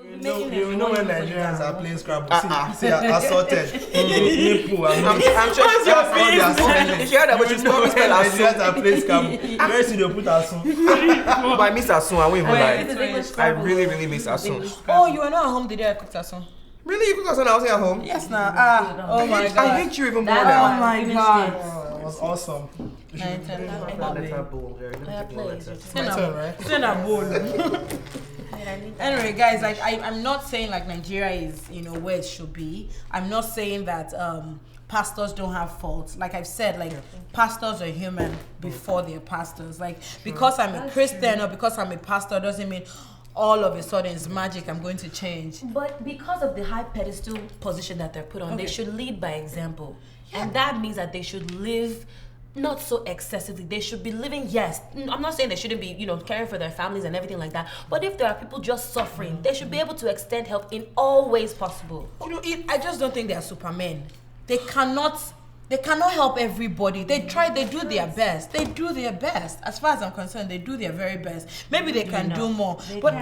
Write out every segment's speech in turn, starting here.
You know when Nigerians are playing Scrabble, see Assorted. I'm sure What's your face? If you heard about you probably spell Nigerians Asun. are playing Scrabble. Where see they put Asun? But I miss Asun, I won't even lie. I really, really miss Asun. Oh, you were not at home the day I cooked Asun? Really? You cook Asun I was at home? Yes, now. Oh my god. I hate you even more Oh now. my god. That was awesome. Nine, 10, 11. Send a bowl. Anyway, guys, like I'm not saying like Nigeria is, where it should be. I'm not saying that pastors don't have faults. Like I've said, like pastors are human before they're pastors. Like because I'm a Christian or because I'm a pastor doesn't mean all of a sudden it's magic, I'm going to change. But because of the high pedestal position that they're put on, they should lead by example. Yeah. And that means that they should live not so excessively. They should be living, yes. I'm not saying they shouldn't be, caring for their families and everything like that. But if there are people just suffering, they should be able to extend help in all ways possible. I just don't think they are supermen. They cannot help everybody. They do their best. They do their best. As far as I'm concerned, they do their very best. Maybe they can do more. But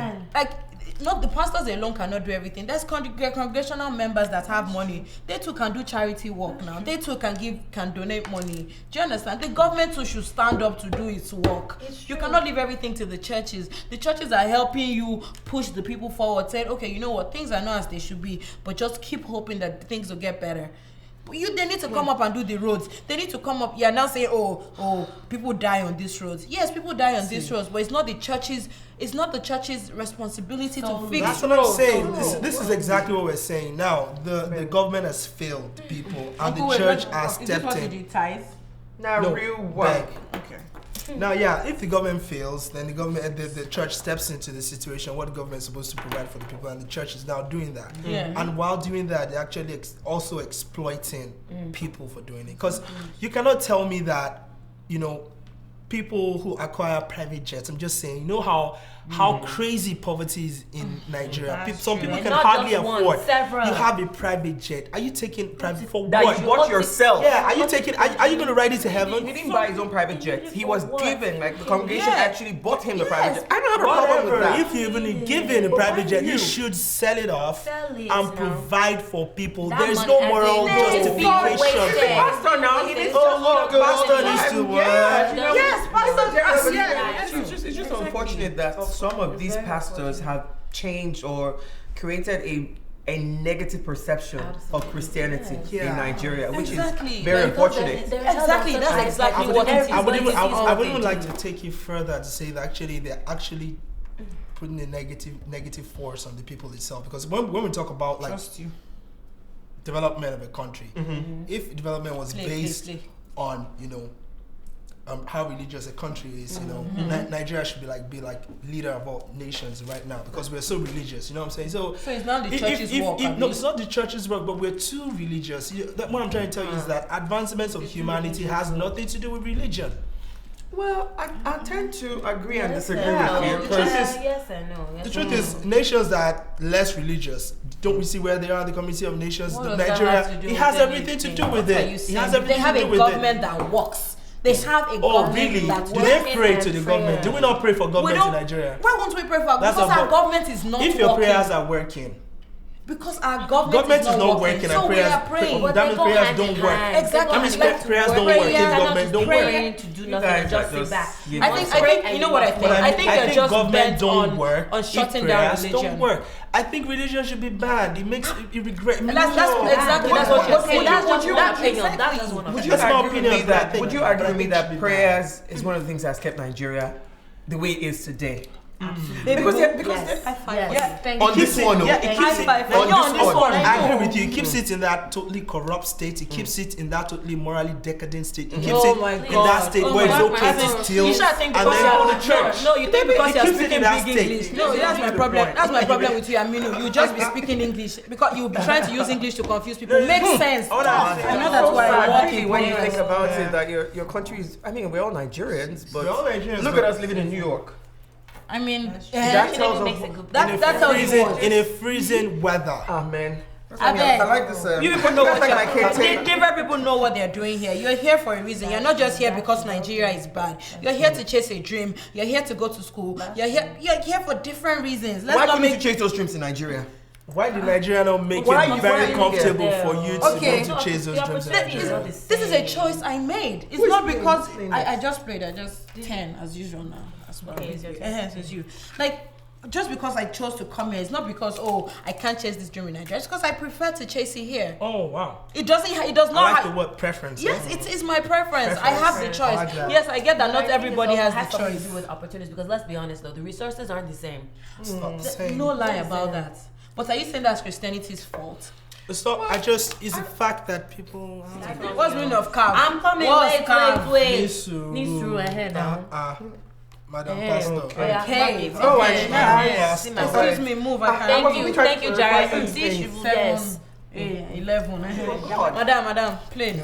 not the pastors alone cannot do everything. There's congregational members that have money. They too can do charity work now. They too can donate money. Do you understand? The government too should stand up to do its work. You cannot leave everything to the churches. The churches are helping you push the people forward, saying, okay, you know what, things are not as they should be, but just keep hoping that things will get better. They need to come up and do the roads. They need to come up. You're now saying, oh, people die on these roads. Yes, people die on these roads, but it's not the church's. It's not the church's responsibility to fix. That's what I'm saying. This is exactly what we're saying. Now, the government has failed people, and the church has stepped in. Now, real work. Okay. Now, yeah, if the government fails, then the church steps into the situation. What the government is supposed to provide for the people, and the church is now doing that. Yeah. And while doing that, they're actually also exploiting people for doing it. Because you cannot tell me that, people who acquire private jets. I'm just saying, how crazy poverty is in Nigeria. Some people can hardly afford. You have a private jet. Are you taking private for that what? You bought yourself. Yeah. Are you taking? Are you going to ride it to heaven? He didn't buy his own private jet. He was given. Like the congregation actually bought him the private jet. I don't have a problem with that. If you're even given a private jet, you should sell it off and provide for people. There is no moral justification. Pastor now. He needs pastor needs to work. Yes, pastor. It's just unfortunate that some of these pastors have changed or created a negative perception of Christianity in Nigeria, which is very unfortunate. Exactly, that's exactly what it is. I would even like to take you further to say that they're actually putting a negative force on the people itself, because when we talk about development of a country, if development was based on how religious a country is, Nigeria should be like leader of all nations right now, because we're so religious. You know what I'm saying? So it's not the church's work. No, it's not the church's work, but we're too religious. What I'm trying to tell you is that advancements of humanity has nothing to do with religion. Well, I tend to agree and disagree with you. Yes and no. The truth is, nations that are less religious, don't we see where they are? The Committee of Nations, Nigeria, it has everything to do with it. It has everything to do with it. They have a government that works. They have a government that works. Do they pray to the government? Do we not pray for government in Nigeria? Why won't we pray for? Because our government is not working. If your prayers are working. Because our government is not working, and prayers, we are praying. That means prayers don't work. Exactly. That means prayers don't work. Government don't work. To do nothing and just sit back. I think you know what I think. I think they're just bent on shutting down religion. Don't work. I think religion should be bad. It makes you regret. That's exactly what you're saying. Would you argue with me that prayers is one of the things that's kept Nigeria the way it is today? Because on this one, I agree with you. It keeps it in that totally corrupt state. It keeps it in that totally morally decadent state. It keeps it in that state where it's okay to steal and then go to church. No, you think because you're speaking big English. No, that's my problem. That's my problem with you, Aminu. You just be speaking English because you'll be trying to use English to confuse people. Makes sense. I know that's why I work in when you think about it, that your country is. I mean, we're all Nigerians, but look at us living in New York. I mean, that tells us that tells you in a freezing weather. Amen. I like this. You people know what you're different people know what they're doing here. You're here for a reason. You're not just here because Nigeria is bad. You're here to chase a dream. You're here to go to school. You're here for different reasons. Why couldn't you chase those dreams in Nigeria? Why did Nigeria not make it very comfortable for you to go to chase those dreams in Nigeria? This is a choice I made. It's not because I just played. I just 10 as usual now. As well. It's you. Like, just because I chose to come here, it's not because I can't chase this dream in Nigeria. It's because I prefer to chase it here. Oh wow! It does not. I like the word preference. Yes, it is my preference. I have the choice. Yes, I get that not everybody has the choice. To do with opportunities, because let's be honest though, the resources aren't the same. It's not the same. No lie about that. But are you saying that's Christianity's fault? It's not. It's the fact that people. What's the meaning of calf? I'm coming. Wait. Nisu ahead now. Madam Pastor. Okay. Excuse me, move. Thank you, Jared. Yes. 11. Madam, play.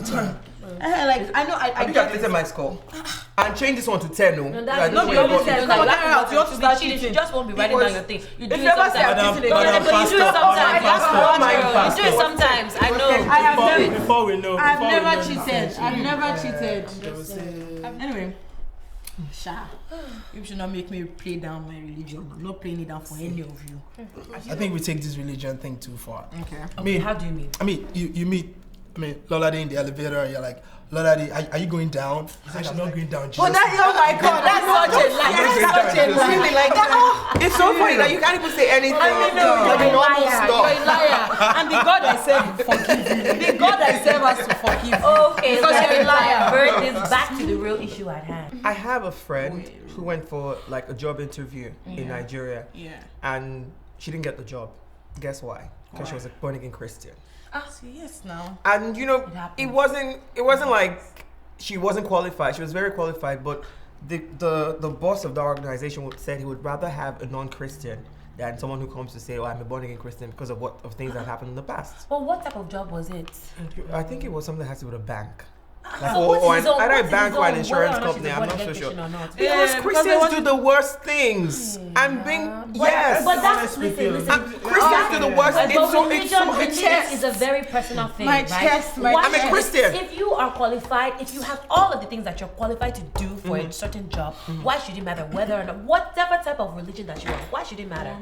Like I know I get this in my score and change this one to 10. No, that's not really 10. You want to start cheating. You just won't be writing down your thing. You do it sometimes. You do it sometimes. I know. Before we know. I've never cheated. Anyway. Sha, you should not make me play down my religion. I'm not playing it down for any of you. I think we take this religion thing too far. Okay. How do you mean? You meet Lolade in the elevator and you're like, Lolade, are you going down? He's like, I'm not going down. Oh my God, that's such a lie. That's such a lie. Really like that. It's so funny that you can't even say anything. You're a liar. And the God I serve will forgive you. The God I serve has to forgive you. Okay, because you're a liar. Bring this back to the real issue at hand. I have a friend who went for like a job interview in Nigeria. Yeah. And she didn't get the job. Guess why? Because she was a born again Christian. Yes, now. And it wasn't like she wasn't qualified. She was very qualified, but the boss of the organization said he would rather have a non-Christian than someone who comes to say, I'm a born again Christian because of things that happened in the past. Well, what type of job was it? I think it was something that has to do with a bank. Either a bank or an insurance company, I'm not so sure. Because Christians do the worst things. I'm being, yes. But that's, listen. Christians do the worst things. Religion is a very personal thing, right? I'm a Christian. If you are qualified, if you have all of the things that you're qualified to do for a certain job, why should it matter whether or not, whatever type of religion that you are, why should it matter?